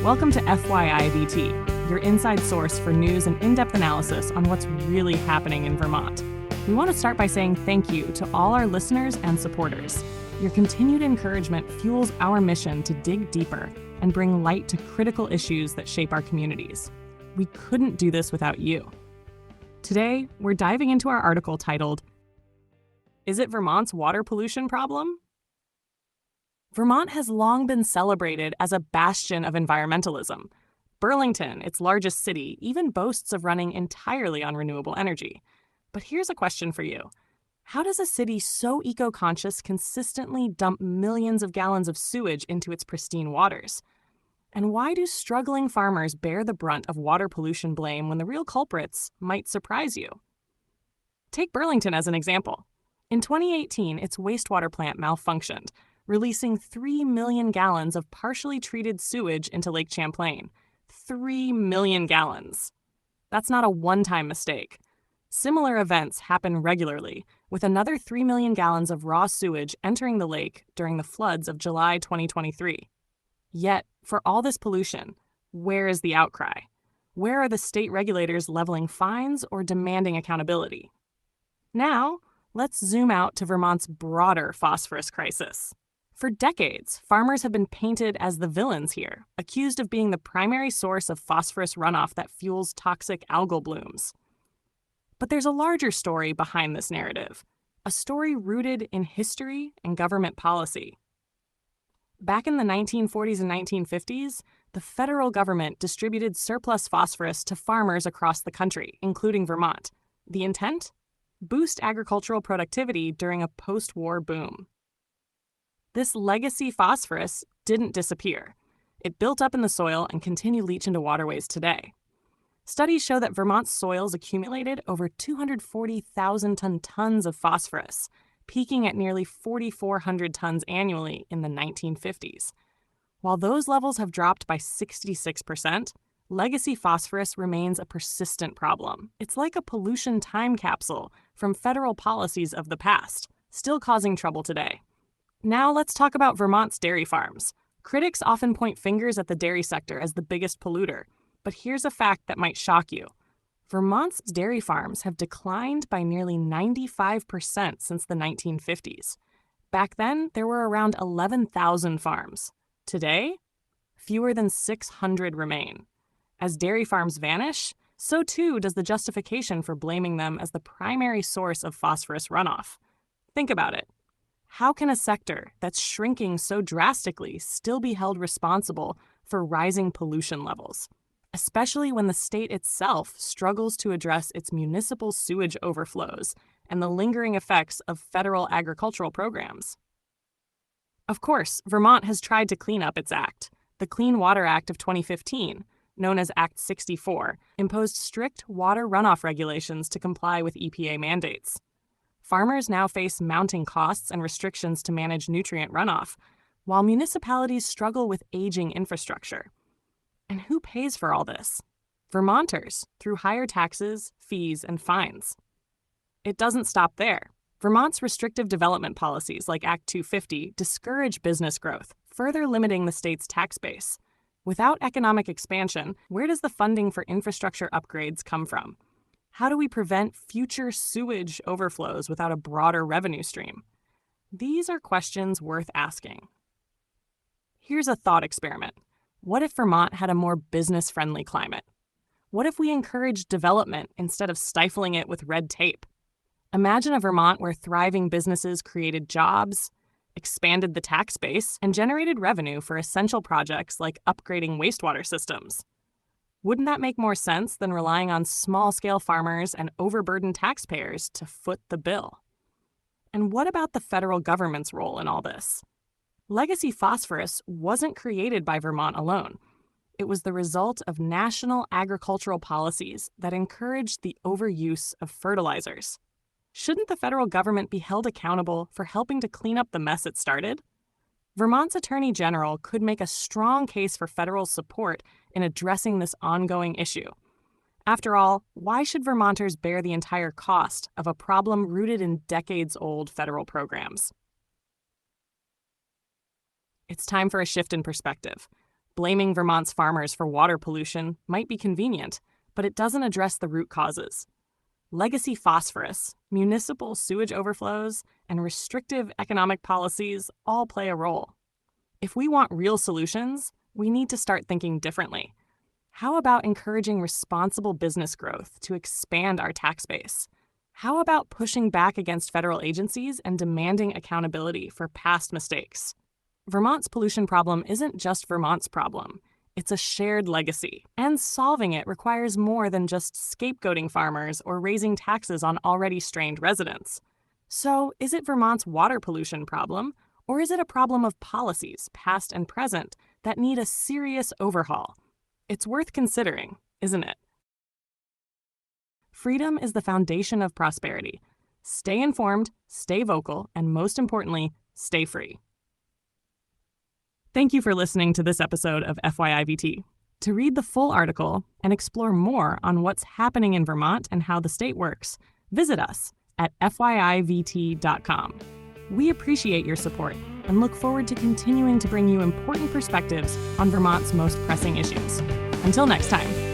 Welcome to FYIVT, your inside source for news and in-depth analysis on what's really happening in Vermont. We want to start by saying thank you to all our listeners and supporters. Your continued encouragement fuels our mission to dig deeper and bring light to critical issues that shape our communities. We couldn't do this without you. Today, we're diving into our article titled, "Is it Vermont's water pollution problem?" Vermont has long been celebrated as a bastion of environmentalism. Burlington, its largest city, even boasts of running entirely on renewable energy. But here's a question for you. How does a city so eco-conscious consistently dump millions of gallons of sewage into its pristine waters? And why do struggling farmers bear the brunt of water pollution blame when the real culprits might surprise you? Take Burlington as an example. In 2018, its wastewater plant malfunctioned, releasing 3 million gallons of partially treated sewage into Lake Champlain. 3 million gallons. That's not a one-time mistake. Similar events happen regularly, with another 3 million gallons of raw sewage entering the lake during the floods of July 2023. Yet, for all this pollution, where is the outcry? Where are the state regulators leveling fines or demanding accountability? Now, let's zoom out to Vermont's broader phosphorus crisis. For decades, farmers have been painted as the villains here, accused of being the primary source of phosphorus runoff that fuels toxic algal blooms. But there's a larger story behind this narrative, a story rooted in history and government policy. Back in the 1940s and 1950s, the federal government distributed surplus phosphorus to farmers across the country, including Vermont. The intent? Boost agricultural productivity during a post-war boom. This legacy phosphorus didn't disappear. It built up in the soil and continued to leach into waterways today. Studies show that Vermont's soils accumulated over 240,000 tons of phosphorus, peaking at nearly 4,400 tons annually in the 1950s. While those levels have dropped by 66%, legacy phosphorus remains a persistent problem. It's like a pollution time capsule from federal policies of the past, still causing trouble today. Now let's talk about Vermont's dairy farms. Critics often point fingers at the dairy sector as the biggest polluter, but here's a fact that might shock you. Vermont's dairy farms have declined by nearly 95% since the 1950s. Back then, there were around 11,000 farms. Today, fewer than 600 remain. As dairy farms vanish, so too does the justification for blaming them as the primary source of phosphorus runoff. Think about it. How can a sector that's shrinking so drastically still be held responsible for rising pollution levels, especially when the state itself struggles to address its municipal sewage overflows and the lingering effects of federal agricultural programs? Of course, Vermont has tried to clean up its act. The Clean Water Act of 2015, known as Act 64, imposed strict water runoff regulations to comply with EPA mandates. Farmers now face mounting costs and restrictions to manage nutrient runoff, while municipalities struggle with aging infrastructure. And who pays for all this? Vermonters, through higher taxes, fees, and fines. It doesn't stop there. Vermont's restrictive development policies, like Act 250, discourage business growth, further limiting the state's tax base. Without economic expansion, where does the funding for infrastructure upgrades come from? How do we prevent future sewage overflows without a broader revenue stream? These are questions worth asking. Here's a thought experiment. What if Vermont had a more business-friendly climate? What if we encouraged development instead of stifling it with red tape? Imagine a Vermont where thriving businesses created jobs, expanded the tax base, and generated revenue for essential projects like upgrading wastewater systems. Wouldn't that make more sense than relying on small-scale farmers and overburdened taxpayers to foot the bill? And what about the federal government's role in all this? Legacy phosphorus wasn't created by Vermont alone. It was the result of national agricultural policies that encouraged the overuse of fertilizers. Shouldn't the federal government be held accountable for helping to clean up the mess it started? Vermont's Attorney General could make a strong case for federal support in addressing this ongoing issue. After all, why should Vermonters bear the entire cost of a problem rooted in decades-old federal programs? It's time for a shift in perspective. Blaming Vermont's farmers for water pollution might be convenient, but it doesn't address the root causes. Legacy phosphorus, municipal sewage overflows, and restrictive economic policies all play a role. If we want real solutions, we need to start thinking differently. How about encouraging responsible business growth to expand our tax base? How about pushing back against federal agencies and demanding accountability for past mistakes? Vermont's pollution problem isn't just Vermont's problem. It's a shared legacy, and solving it requires more than just scapegoating farmers or raising taxes on already strained residents. So, is it Vermont's water pollution problem, or is it a problem of policies, past and present, that need a serious overhaul? It's worth considering, isn't it? Freedom is the foundation of prosperity. Stay informed, stay vocal, and most importantly, stay free. Thank you for listening to this episode of FYIVT. To read the full article and explore more on what's happening in Vermont and how the state works, visit us at FYIVT.com. We appreciate your support and look forward to continuing to bring you important perspectives on Vermont's most pressing issues. Until next time.